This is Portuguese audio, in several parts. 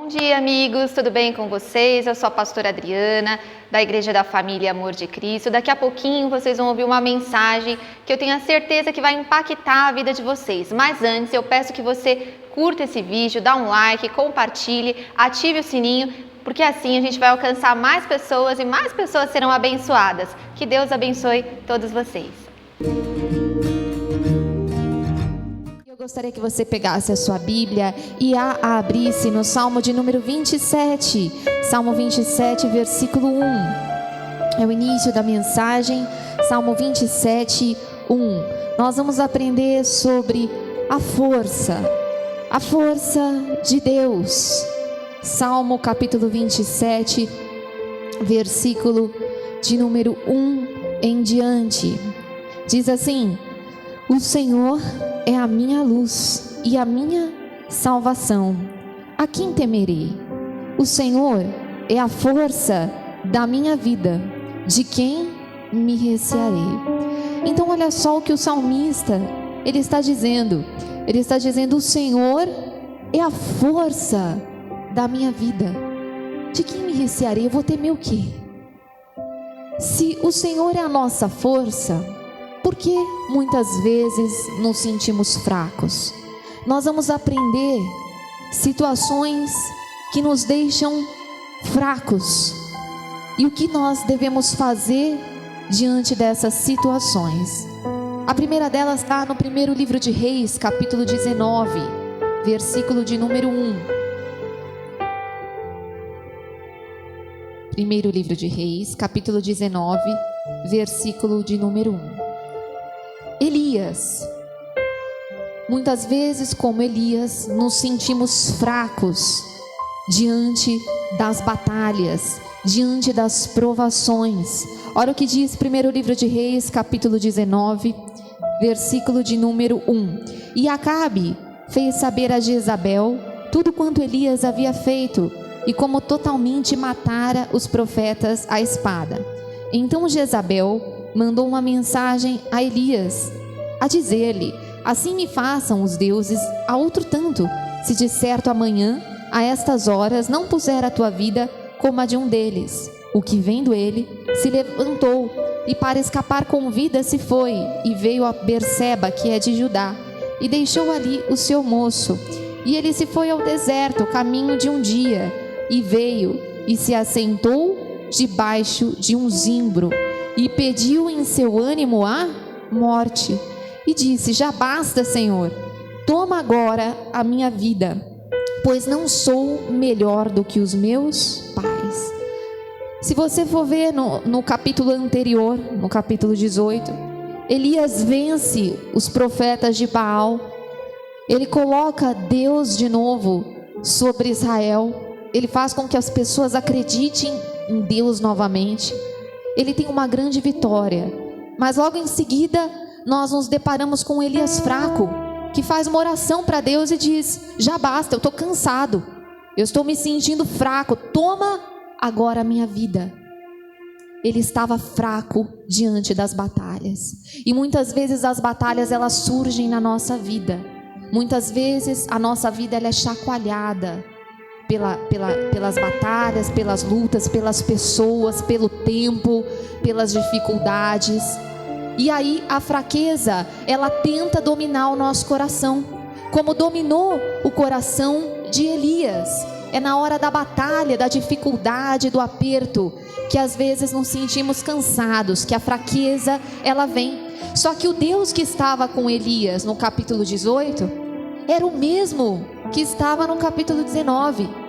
Bom dia, amigos, tudo bem com vocês? Eu sou a pastora Adriana, da Igreja da Família Amor de Cristo. Daqui a pouquinho vocês vão ouvir uma mensagem que eu tenho a certeza que vai impactar a vida de vocês. Mas antes, eu peço que você curta esse vídeo, dá um like, compartilhe, ative o sininho, porque assim a gente vai alcançar mais pessoas e mais pessoas serão abençoadas. Que Deus abençoe todos vocês. Eu gostaria que você pegasse a sua Bíblia e a abrisse no Salmo de número 27. Salmo 27, versículo 1. É o início da mensagem. Salmo 27, 1. Nós vamos aprender sobre a força de Deus. Salmo capítulo 27, versículo de número 1 em diante. Diz assim: o Senhor é a minha luz e a minha salvação. A quem temerei? O Senhor é a força da minha vida. De quem me recearei? Então olha só o que o salmista ele está dizendo. Ele está dizendo: o Senhor é a força da minha vida. De quem me recearei? Eu vou temer o quê? Se o Senhor é a nossa força, por que muitas vezes nos sentimos fracos? Nós vamos aprender situações que nos deixam fracos e o que nós devemos fazer diante dessas situações. A primeira delas está no primeiro livro de Reis, capítulo 19, versículo de número 1. Primeiro livro de Reis, capítulo 19, versículo de número 1. Elias. Muitas vezes, como Elias, nos sentimos fracos diante das batalhas, diante das provações. Olha o que diz primeiro livro de Reis, capítulo 19, versículo de número 1. E Acabe fez saber a Jezabel tudo quanto Elias havia feito e como totalmente matara os profetas à espada. Então Jezabel mandou uma mensagem a Elias, a dizer-lhe: assim me façam os deuses a outro tanto, se de certo amanhã, a estas horas, não puser a tua vida como a de um deles. O que, vendo ele, se levantou, e para escapar com vida se foi, e veio a Berseba, que é de Judá, e deixou ali o seu moço. E ele se foi ao deserto, caminho de um dia, e veio, e se assentou debaixo de um zimbro, e pediu em seu ânimo a morte, e disse: já basta, Senhor, toma agora a minha vida, pois não sou melhor do que os meus pais. Se você for ver no capítulo anterior, no capítulo 18, Elias vence os profetas de Baal, ele coloca Deus de novo sobre Israel, ele faz com que as pessoas acreditem em Deus novamente. Ele tem uma grande vitória, mas logo em seguida nós nos deparamos com Elias fraco, que faz uma oração para Deus e diz: já basta, eu estou cansado, eu estou me sentindo fraco, toma agora a minha vida. Ele estava fraco diante das batalhas, e muitas vezes as batalhas elas surgem na nossa vida, muitas vezes a nossa vida ela é chacoalhada pelas batalhas, pelas lutas, pelas pessoas, pelo tempo, pelas dificuldades. E aí a fraqueza, ela tenta dominar o nosso coração, como dominou o coração de Elias. É na hora da batalha, da dificuldade, do aperto, que às vezes nos sentimos cansados, que a fraqueza, ela vem. Só que o Deus que estava com Elias no capítulo 18, era o mesmo que estava no capítulo 19.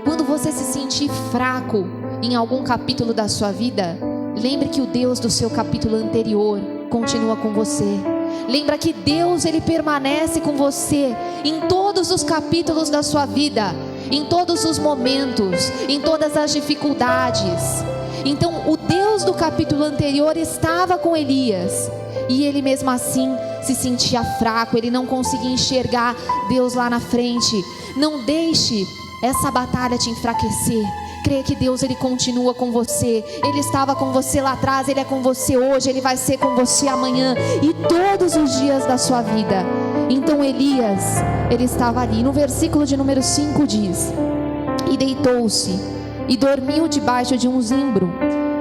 Quando você se sentir fraco em algum capítulo da sua vida, lembre que o Deus do seu capítulo anterior continua com você. Lembra que Deus ele permanece com você em todos os capítulos da sua vida, em todos os momentos, em todas as dificuldades. Então o Deus do capítulo anterior estava com Elias, e ele mesmo assim se sentia fraco, ele não conseguia enxergar Deus lá na frente. Não deixe essa batalha te enfraquecer. Creia que Deus ele continua com você. Ele estava com você lá atrás, ele é com você hoje, ele vai ser com você amanhã e todos os dias da sua vida. Então Elias, ele estava ali. No versículo de número 5 diz: deitou-se e dormiu debaixo de um zimbro.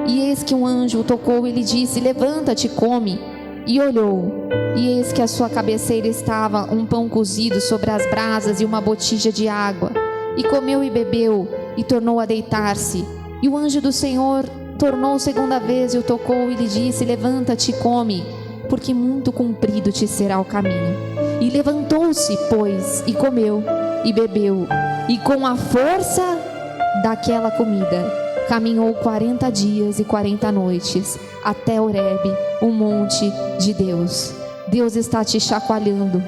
E eis que um anjo o tocou e lhe disse: levanta-te, come. E olhou, e eis que à sua cabeceira estava um pão cozido sobre as brasas e uma botija de água. E comeu e bebeu, e tornou a deitar-se. E o anjo do Senhor tornou segunda vez e o tocou e lhe disse: levanta-te e come, porque muito comprido te será o caminho. E levantou-se, pois, e comeu e bebeu, e com a força daquela comida caminhou 40 dias e 40 noites até Horebe, o monte de Deus. Deus está te chacoalhando.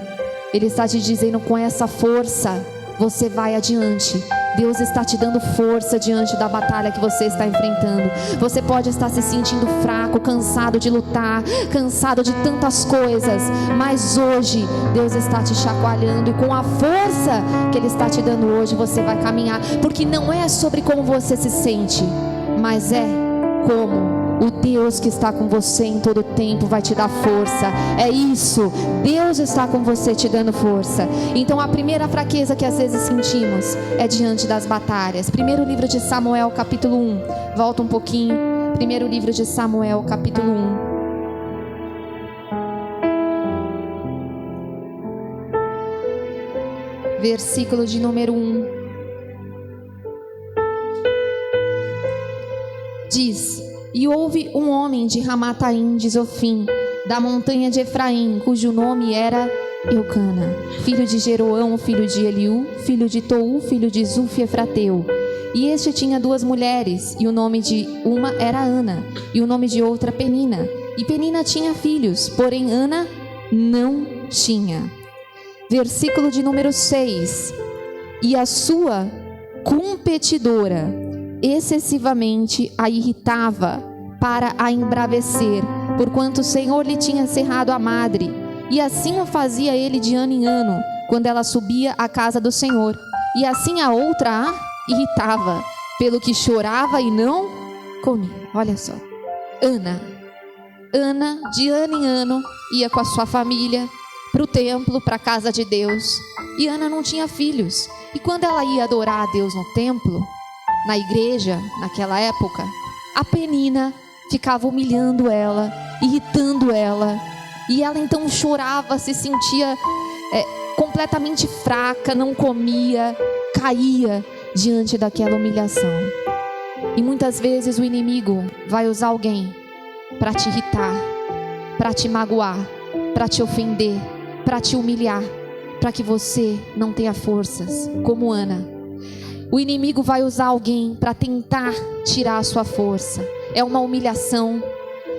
Ele está te dizendo: com essa força você vai adiante. Deus está te dando força diante da batalha que você está enfrentando. Você pode estar se sentindo fraco, cansado de lutar, cansado de tantas coisas, mas hoje Deus está te chacoalhando, e com a força que Ele está te dando hoje, você vai caminhar, porque não é sobre como você se sente, mas é como o Deus que está com você em todo tempo vai te dar força. É isso, Deus está com você te dando força. Então a primeira fraqueza que às vezes sentimos é diante das batalhas. Primeiro livro de Samuel, capítulo 1. Volta um pouquinho. Primeiro livro de Samuel, capítulo 1. Versículo de número 1. Diz: e houve um homem de Ramataim de Zofim, da montanha de Efraim, cujo nome era Eucana, filho de Jeroão, filho de Eliú, filho de Tou, filho de Zuf Efrateu. E este tinha 2 mulheres, e o nome de uma era Ana, e o nome de outra Penina. E Penina tinha filhos, porém Ana não tinha. Versículo de número 6. E a sua competidora excessivamente a irritava para a embravecer, porquanto o Senhor lhe tinha cerrado a madre, e assim o fazia ele de ano em ano, quando ela subia à casa do Senhor. E assim a outra a irritava, pelo que chorava e não comia. Olha só, Ana, de ano em ano, ia com a sua família para o templo, para a casa de Deus, e Ana não tinha filhos. E quando ela ia adorar a Deus no templo, na igreja, naquela época, a Penina ficava humilhando ela, irritando ela, e ela então chorava, se sentia completamente fraca, não comia, caía diante daquela humilhação. E muitas vezes o inimigo vai usar alguém para te irritar, para te magoar, para te ofender, para te humilhar, para que você não tenha forças, como Ana. O inimigo vai usar alguém para tentar tirar a sua força. É uma humilhação,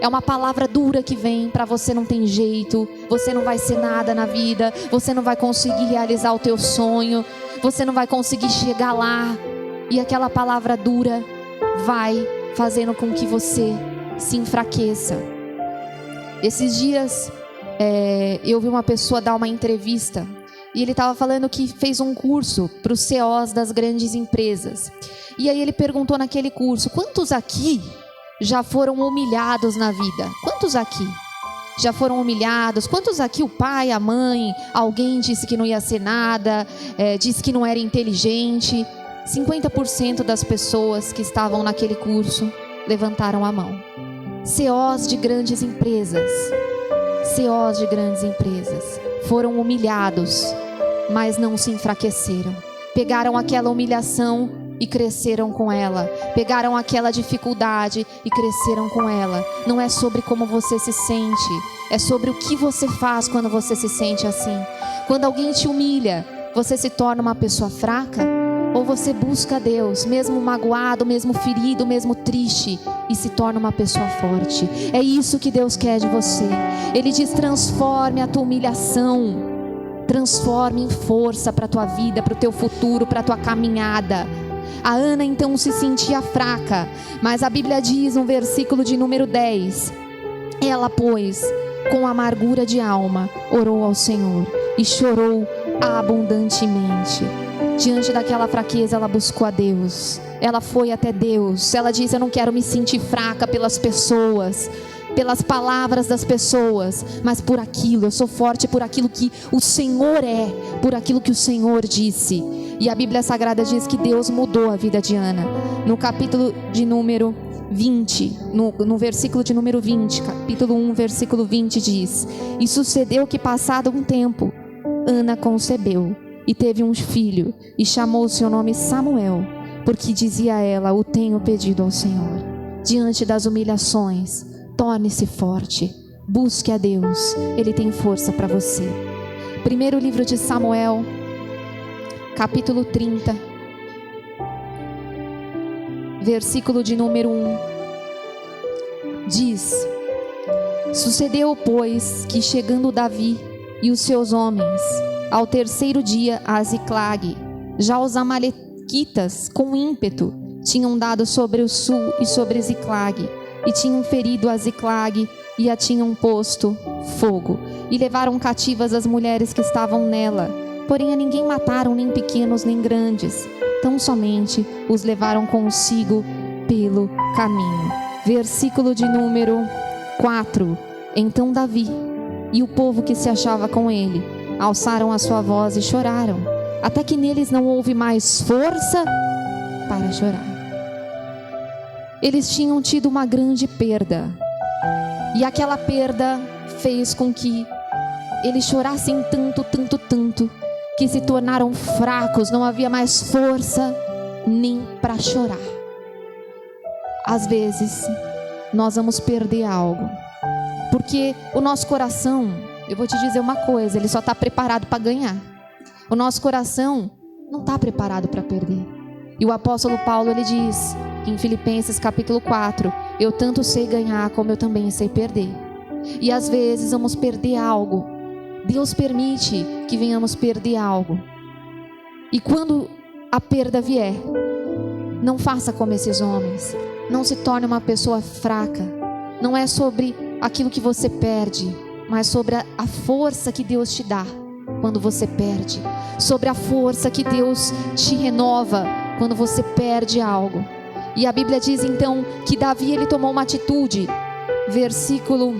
é uma palavra dura que vem para você: não tem jeito, você não vai ser nada na vida, você não vai conseguir realizar o teu sonho, você não vai conseguir chegar lá. E aquela palavra dura vai fazendo com que você se enfraqueça. Esses dias eu vi uma pessoa dar uma entrevista, e ele estava falando que fez um curso para os CEOs das grandes empresas. E aí ele perguntou naquele curso: quantos aqui já foram humilhados na vida? Quantos aqui já foram humilhados? Quantos aqui o pai, a mãe, alguém disse que não ia ser nada, disse que não era inteligente? 50% das pessoas que estavam naquele curso levantaram a mão. CEOs de grandes empresas, foram humilhados, mas não se enfraqueceram. Pegaram aquela humilhação e cresceram com ela. Pegaram aquela dificuldade e cresceram com ela. Não é sobre como você se sente, é sobre o que você faz quando você se sente assim. Quando alguém te humilha, você se torna uma pessoa fraca? Ou você busca Deus, mesmo magoado, mesmo ferido, mesmo triste, e se torna uma pessoa forte? É isso que Deus quer de você. Ele diz: transforme a tua humilhação, transforme em força para a tua vida, para o teu futuro, para a tua caminhada. A Ana então se sentia fraca, mas a Bíblia diz no versículo de número 10: ela, pois, com amargura de alma, orou ao Senhor e chorou abundantemente. Diante daquela fraqueza, ela buscou a Deus. Ela foi até Deus. Ela diz: eu não quero me sentir fraca pelas pessoas, pelas palavras das pessoas, mas por aquilo. Eu sou forte por aquilo que o Senhor é, por aquilo que o Senhor disse. E a Bíblia Sagrada diz que Deus mudou a vida de Ana. No capítulo de número 20, no versículo de número 20, capítulo 1, versículo 20 diz: E sucedeu que, passado um tempo, Ana concebeu e teve um filho, e chamou o seu nome Samuel, porque dizia ela: o tenho pedido ao Senhor. Diante das humilhações, torne-se forte, busque a Deus, Ele tem força para você. Primeiro livro de Samuel, capítulo 30, versículo de número 1, diz: Sucedeu, pois, que chegando Davi e os seus homens ao terceiro dia a Ziclague, já os amalequitas com ímpeto tinham dado sobre o sul e sobre Ziclague, e tinham ferido a Ziclague e a tinham posto fogo, e levaram cativas as mulheres que estavam nela, porém a ninguém mataram, nem pequenos nem grandes, tão somente os levaram consigo pelo caminho. Versículo de número 4. Então Davi e o povo que se achava com ele alçaram a sua voz e choraram, até que neles não houve mais força para chorar. Eles tinham tido uma grande perda, e aquela perda fez com que eles chorassem tanto, que se tornaram fracos, não havia mais força nem para chorar. Às vezes, nós vamos perder algo, porque o nosso coração, eu vou te dizer uma coisa, ele só está preparado para ganhar. O nosso coração não está preparado para perder. E o apóstolo Paulo, ele diz em Filipenses capítulo 4, eu tanto sei ganhar como eu também sei perder. E às vezes vamos perder algo. Deus permite que venhamos perder algo. E quando a perda vier, não faça como esses homens. Não se torne uma pessoa fraca. Não é sobre aquilo que você perde, mas sobre a força que Deus te dá quando você perde. Sobre a força que Deus te renova quando você perde algo. E a Bíblia diz então que Davi, ele tomou uma atitude. Versículo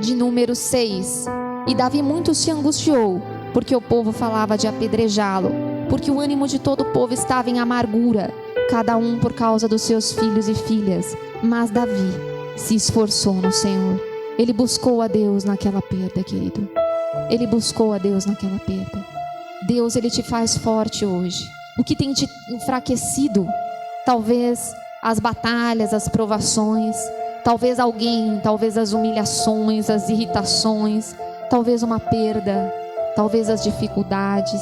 de número 6. E Davi muito se angustiou, porque o povo falava de apedrejá-lo, porque o ânimo de todo o povo estava em amargura, cada um por causa dos seus filhos e filhas. Mas Davi se esforçou no Senhor. Ele buscou a Deus naquela perda, querido. Ele buscou a Deus naquela perda. Deus, ele te faz forte hoje. O que tem te enfraquecido? Talvez as batalhas, as provações, talvez alguém, talvez as humilhações, as irritações, talvez uma perda, talvez as dificuldades.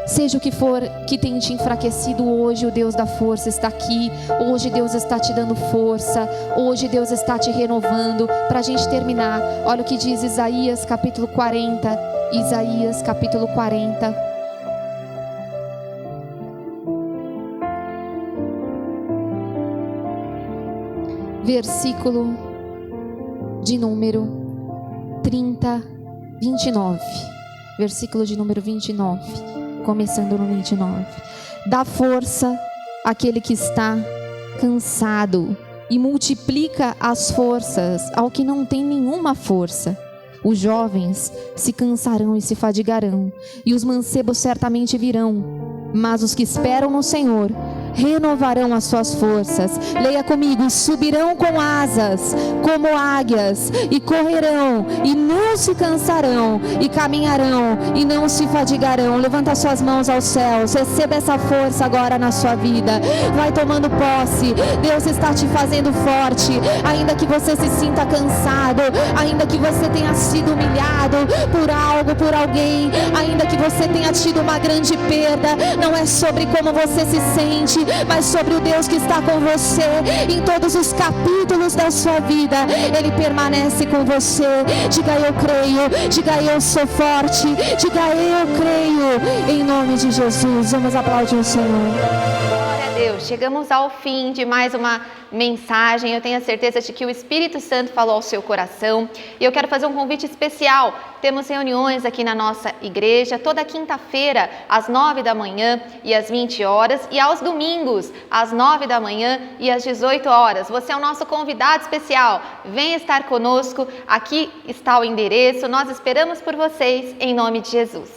Seja o que for que tem te enfraquecido, hoje o Deus da força está aqui. Hoje Deus está te dando força. Hoje Deus está te renovando. Para a gente terminar, olha o que diz Isaías capítulo 40. Isaías capítulo 40. Versículo de número 29. Versículo de número 29. Começando no 29. Dá força àquele que está cansado e multiplica as forças ao que não tem nenhuma força. Os jovens se cansarão e se fadigarão, e os mancebos certamente virão, mas os que esperam no Senhor renovarão as suas forças. Leia comigo: subirão com asas como águias, e correrão e não se cansarão, e caminharão e não se fadigarão. Levanta suas mãos aos céus, receba essa força agora na sua vida. Vai tomando posse. Deus está te fazendo forte, ainda que você se sinta cansado, ainda que você tenha sido humilhado por algo, por alguém, ainda que você tenha tido uma grande perda. Não é sobre como você se sente, mas sobre o Deus que está com você em todos os capítulos da sua vida. Ele permanece com você. Diga: eu creio. Diga: eu sou forte. Diga: eu creio, em nome de Jesus. Vamos aplaudir o Senhor. Glória a Deus. Chegamos ao fim de mais uma mensagem. Eu tenho a certeza de que o Espírito Santo falou ao seu coração, e eu quero fazer um convite especial. Temos reuniões aqui na nossa igreja toda quinta-feira às 9 da manhã e às 20 horas, e aos domingos às 9 da manhã e às 18 horas. Você é o nosso convidado especial. Venha estar conosco. Aqui está o endereço. Nós esperamos por vocês em nome de Jesus.